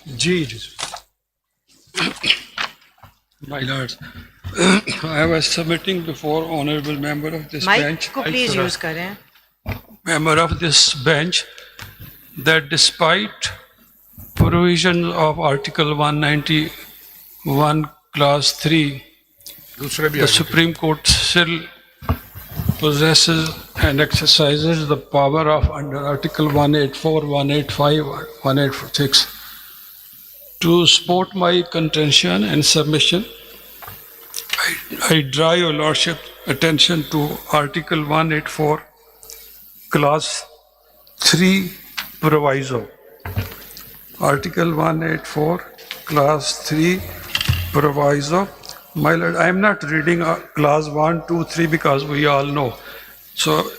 जी जी। My lords, I was submitting before honorable member of this mike bench, को please use करें. member of this bench, that despite provision of Article 191, Clause 3, the Supreme Court still possesses and exercises the power of under Article 184, 185, 186 to support my contention and submission. I draw your lordship attention to Article 184, Clause 3, Proviso. Article 184, Clause 3, Proviso. My lord, I am not reading Clause 1, 2, 3 because we all know. So,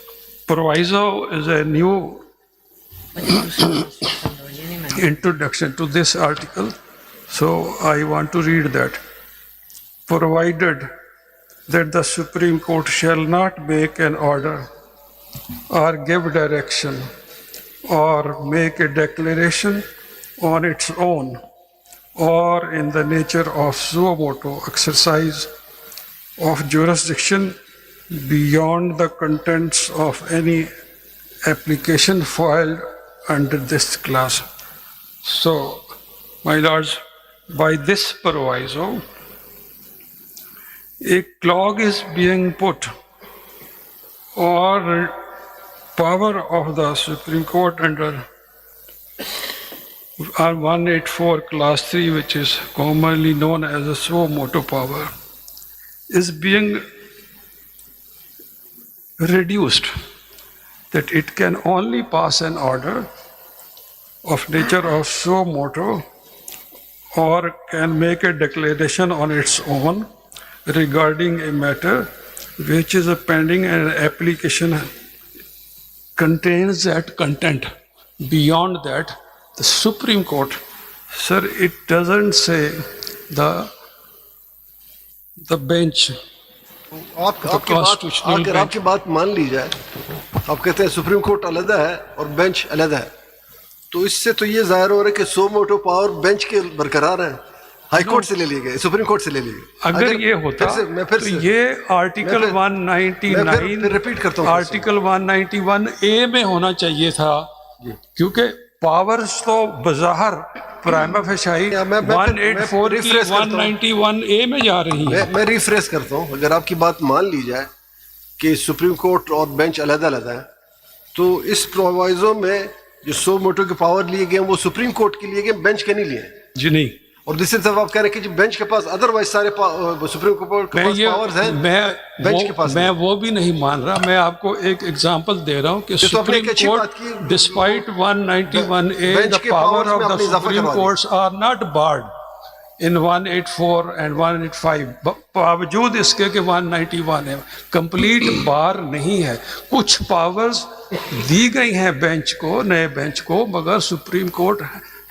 Proviso is a new introduction to this article. So, I want to read that. Provided that the Supreme Court shall not make an order or give direction or make a declaration on its own or in the nature of suo motu exercise of jurisdiction beyond the contents of any application filed under this clause. So, my lords, by this proviso, a clog is being put or power of the Supreme Court under 184 Clause 3, which is commonly known as a suo motu power, is being reduced, that it can only pass an order of nature of suo motu or can make a declaration on its own regarding a matter which is pending and an application contains that content. Beyond that, the Supreme Court, sir, it doesn't say the bench. अगर आपकी बात मान ली जाए, आप कहते हैं supreme court अलग है और बेंच अलग है, तो इससे तो ये जाहिर हो रहा है कि सो मोटो पावर बेंच के बरकरार है, हाई कोर्ट से ले लिए गए, सुप्रीम कोर्ट से ले लिए गए. अगर ये होता तो ये आर्टिकल 199 रिपीट करता हूँ, आर्टिकल 191A में होना चाहिए था, क्योंकि पावर्स तो बज़ाहिर प्राइमा फेसाई 184 की 191A में जा रही है. मैं रिफ्रेश करता हूँ. अगर आपकी बात मान ली जाए कि सुप्रीम कोर्ट और बेंच अलग अलग है, तो इस प्रोवाइजो में जो सो मोटो के पावर लिए गए वो सुप्रीम कोर्ट के लिए गए, बेंच के नहीं लिए जी. नहीं. और दूसरी तरफ आप कह रहे हैं कि बेंच के पास अदरवाइज सारे सुप्रीम कोर्ट के पास पावर्स हैं, बेंच के पास मैं वो भी नहीं मान रहा. मैं आपको एक एग्जांपल दे रहा हूं कि Supreme Court despite 191A the power of the Supreme Courts are not barred in 184 and 185, बावजूद इसके कि 191 है, कंप्लीट बार नहीं है. कुछ पावर्स दी गई हैं बेंच को, नए बेंच को, मगर supreme court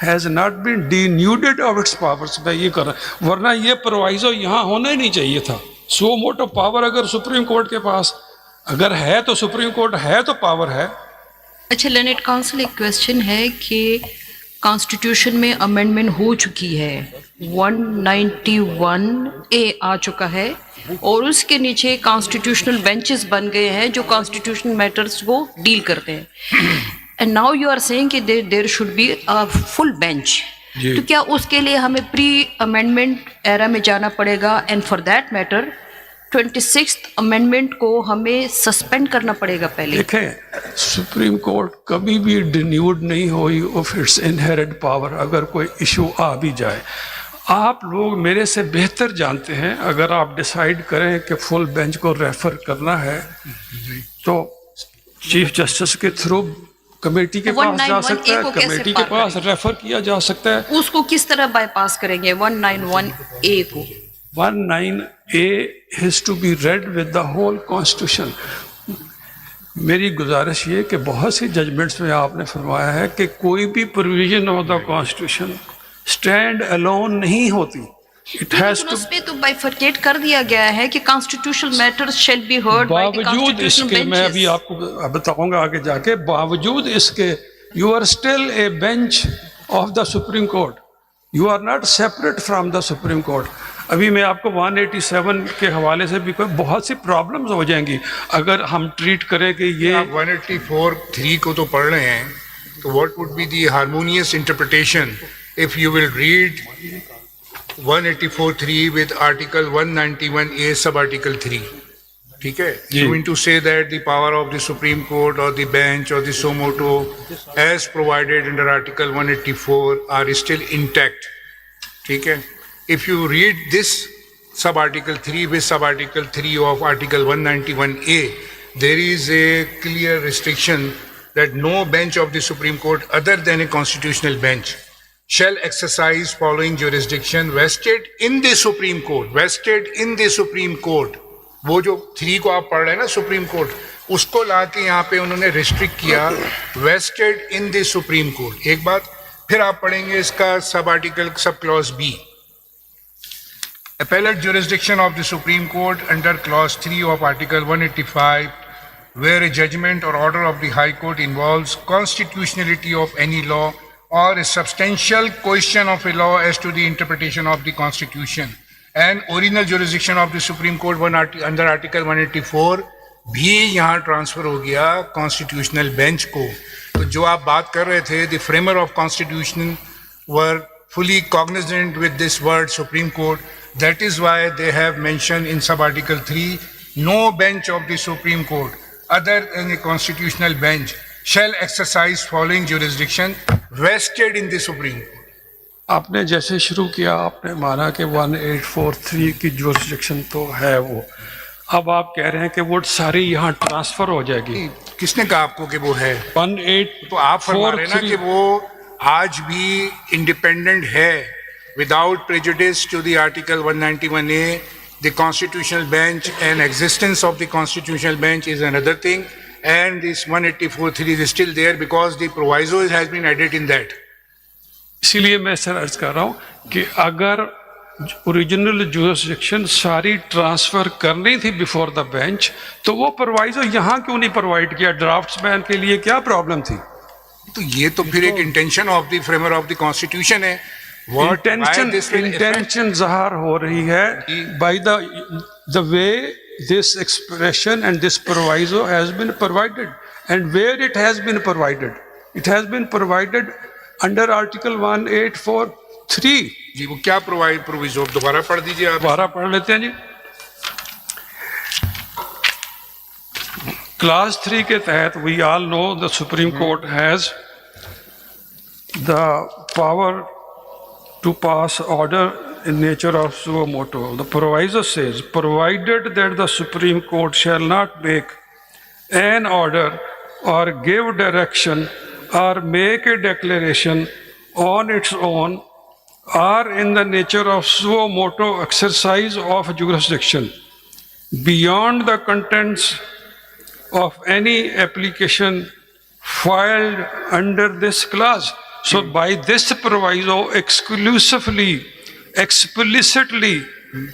has not been denuded of its powers. मैं ये कर रहा, वरना ये प्रोवाइजो यहाँ होना ही नहीं चाहिए था. सो मोटो पावर अगर सुप्रीम कोर्ट के पास अगर है तो सुप्रीम कोर्ट है तो पावर है. अच्छा लेनेट काउंसिल, एक क्वेश्चन है कि कॉन्स्टिट्यूशन में अमेंडमेंट हो चुकी है, 191A आ चुका है और उसके नीचे कॉन्स्टिट्यूशनल बेंचेस बन गए हैं जो कॉन्स्टिट्यूशनल मैटर्स को डील करते हैं. And now you are saying कि there should be a full bench. तो क्या उसके लिए हमें प्री अमेंडमेंट एरा में जाना पड़ेगा? And for that matter 26th amendment को हमें सस्पेंड करना पड़ेगा पहले. देखें, सुप्रीम कोर्ट कभी भी डिन्यूड नहीं हुई ऑफ इट्स इनहेरेंट पावर. अगर कोई इशू आ भी जाए, आप लोग मेरे से बेहतर जानते हैं, अगर आप डिसाइड करें कि फुल बेंच को रेफर करना है तो चीफ जस्टिस के थ्रू कमेटी के पास जा सकता है, कमेटी के पास रेफर किया जा सकता है. उसको किस तरह बाईपास करेंगे 191A को? 191A has to be read with the whole Constitution. मेरी गुजारिश ये कि बहुत सी जजमेंट्स में आपने फरमाया है कि कोई भी provision of the constitution stand alone नहीं होती. It has to, उसपे तो बाइफरकेट कर दिया गया है कि constitutional matters shall be heard by the constitutional benches. मैं अभी आपको बताऊंगा आगे जाके, बावजूद इसके you are still a bench of the supreme Court. You are not separate from the supreme Court. अभी मैं आपको 187 के हवाले से भी कोई बहुत सी प्रॉब्लम्स हो जाएंगी अगर हम ट्रीट करें कि ये आप 184(3) को तो पढ़ रहे हैं, तो what would be the harmonious interpretation if you will read 184(3) with Article 191A sub Article 3? ठीक है, जी। you mean to say that the power of the Supreme Court or the bench or the suo moto as provided under Article 184 are still intact. ठीक है, if you read this sub Article 3 with sub Article 3 of Article 191A, there is a clear restriction that no bench of the Supreme Court other than a constitutional bench shall exercise following jurisdiction vested in the Supreme Court. Vested in the Supreme Court. वो जो 3 को आप पढ़ रहे हैं ना supreme court, उसको लाके यहाँ पे उन्होंने रिस्ट्रिक्ट किया vested in the supreme court. एक बात फिर आप पढ़ेंगे इसका sub article sub clause B, appellate jurisdiction of the Supreme Court under clause 3 of Article 185, where a judgment or order of the High Court involves constitutionality of any law or a substantial question of a law as to the interpretation of the Constitution, and original jurisdiction of the Supreme Court under Article 184 भी यहाँ transfer हो गया constitutional bench को। तो जो आप बात कर रहे थे, the framer of constitution were fully cognizant with this word Supreme Court. That is why they have mentioned in sub-article 3, no bench of the Supreme Court other than a constitutional bench shall exercise following jurisdiction vested in the Supreme Court. आपने जैसे शुरू किया आपने माना कि 1843 की jurisdiction तो है वो, अब आप कह रहे हैं कि वो सारी यहाँ ट्रांसफर हो जाएगी। किसने कहा आपको कि वो है? 1843 तो आप फरमा रहे ना कि वो आज भी इंडिपेंडेंट है without prejudice to the article 191A. The constitutional bench and existence of the constitutional bench is another thing, and this 184(3) is still there because the proviso has been added in that. इसीलिए मैं sir अर्ज कर रहा हूँ कि अगर original jurisdiction सारी transfer करनी थी बिफोर द बेंच, तो वो प्रोवाइजो यहाँ क्यों नहीं प्रोवाइड किया? ड्राफ्ट्समैन के लिए क्या प्रॉब्लम थी? तो ये तो फिर एक intention of the framer of the constitution है। इंटेंशन ज़ाहिर हो रही है by the way this expression and this proviso has been provided, and where it has been provided under article 184(3). जी वो क्या प्रोविजो दोबारा पढ़ दीजिए आप। दोबारा पढ़ लेते हैं जी। क्लास 3 के तहत we all know the supreme court has the power to pass order in nature of suo moto. The proviso says, provided that the Supreme Court shall not make an order or give direction or make a declaration on its own or in the nature of suo moto exercise of jurisdiction beyond the contents of any application filed under this clause. So by this proviso, explicitly,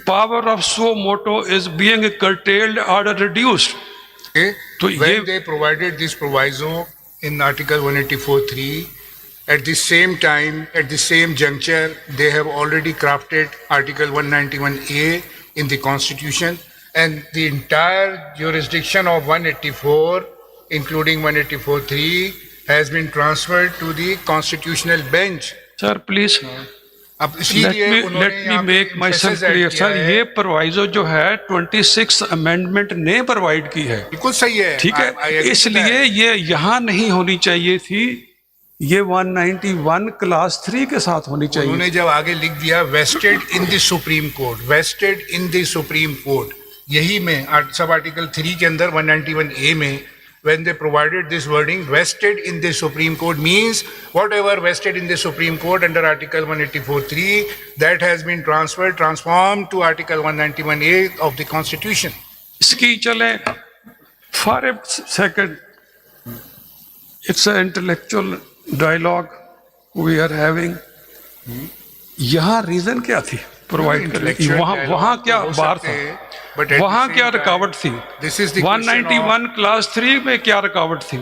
power of suo moto is being curtailed or reduced. Okay. So when they provided this proviso in Article 184(3), at the same time, at the same juncture, they have already crafted Article 191A in the Constitution, and the entire jurisdiction of 184, including 184(3), has been transferred to the constitutional bench. Sir, please अब इसीलिए let me make myself clear. Sir, ये proviso जो है 26 amendment ने provide की है। बिल्कुल सही है, ठीक है, इसलिए ये यहाँ नहीं होनी चाहिए थी, ये 191 क्लास 3 के साथ होनी चाहिए। उन्होंने जब आगे लिख दिया vested in the supreme court, vested in the supreme court, यही में सब आर्टिकल 3 के अंदर 191A में when they provided this wording, vested in the Supreme Court, means whatever vested in the Supreme Court under Article 184(3), that has been transformed to Article 191A of the Constitution. इसकी चले for a second, it's an intellectual dialogue we are having. यहाँ reason क्या थी provide करने की? वहाँ क्या बार था? वहाँ क्या रुकावट थी? 191 क्लास 3 में क्या रुकावट थी?